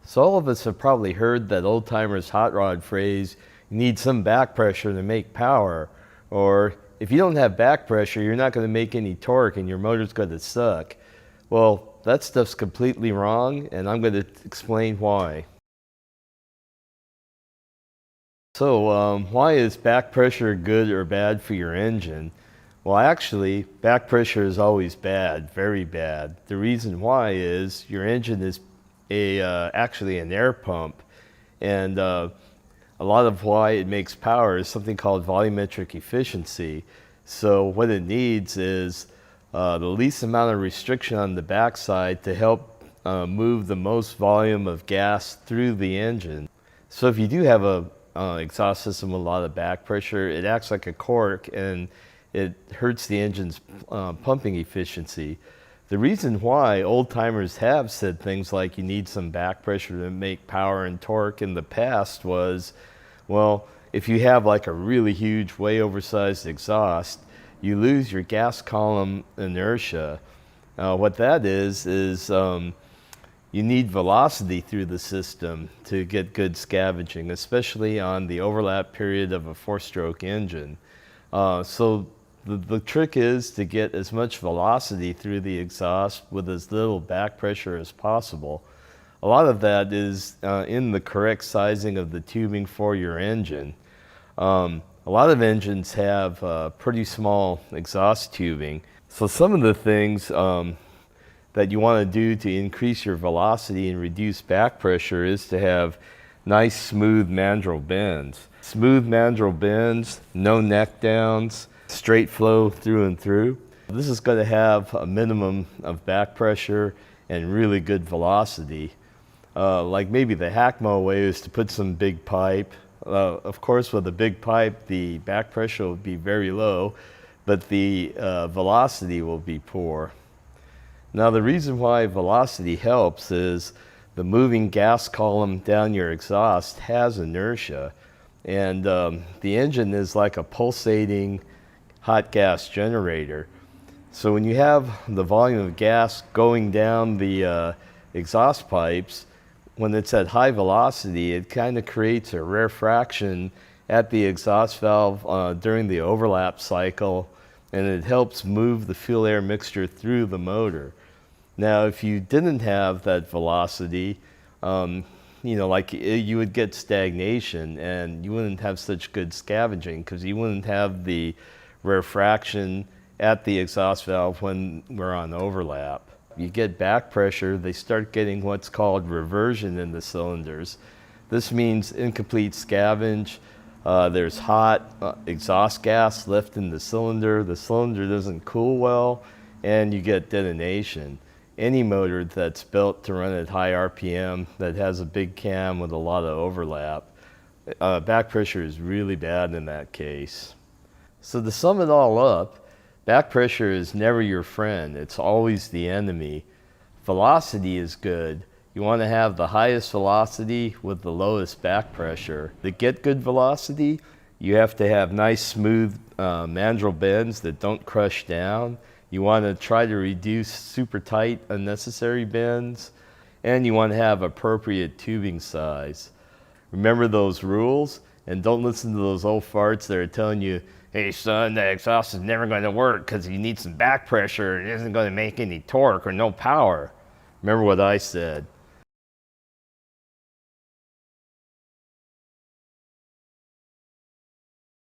So all of us have probably heard that old-timers hot rod phrase, you need some back pressure to make power, or if you don't have back pressure, you're not going to make any torque and your motor's going to suck. Well, that stuff's completely wrong, and I'm going to explain why. So why is back pressure good or bad for your engine? Well, actually, back pressure is always bad, very bad. The reason why is your engine is actually an air pump, and a lot of why it makes power is something called volumetric efficiency. So what it needs is the least amount of restriction on the backside to help move the most volume of gas through the engine. So if you do have a exhaust system with a lot of back pressure, it acts like a cork and it hurts the engine's pumping efficiency. The reason why old-timers have said things like you need some back pressure to make power and torque in the past was, well, if you have like a really huge, way oversized exhaust, you lose your gas column inertia. What that is you need velocity through the system to get good scavenging, especially on the overlap period of a four-stroke engine. So the trick is to get as much velocity through the exhaust with as little back pressure as possible. A lot of that is in the correct sizing of the tubing for your engine. A lot of engines have pretty small exhaust tubing. So some of the things that you want to do to increase your velocity and reduce back pressure is to have nice smooth mandrel bends. Smooth mandrel bends, no neck downs, straight flow through and through. This is going to have a minimum of back pressure and really good velocity. Like maybe the hackmo way is to put some big pipe. Of course, with a big pipe, the back pressure will be very low, but the velocity will be poor. Now, the reason why velocity helps is the moving gas column down your exhaust has inertia, and the engine is like a pulsating hot gas generator. So when you have the volume of gas going down the exhaust pipes, when it's at high velocity, it kind of creates a rarefaction at the exhaust valve during the overlap cycle, and it helps move the fuel-air mixture through the motor. Now, if you didn't have that velocity, like you would get stagnation and you wouldn't have such good scavenging because you wouldn't have the rarefaction at the exhaust valve when we're on overlap. You get back pressure, they start getting what's called reversion in the cylinders. This means incomplete scavenge. There's hot exhaust gas left in the cylinder doesn't cool well, and you get detonation. Any motor that's built to run at high RPM that has a big cam with a lot of overlap, back pressure is really bad in that case. So to sum it all up, back pressure is never your friend, it's always the enemy. Velocity is good. You want to have the highest velocity with the lowest back pressure. To get good velocity, you have to have nice smooth mandrel bends that don't crush down. You want to try to reduce super tight unnecessary bends, and you want to have appropriate tubing size. Remember those rules, and don't listen to those old farts that are telling you, hey son, the exhaust is never going to work because you need some back pressure, it isn't going to make any torque or no power. Remember what I said.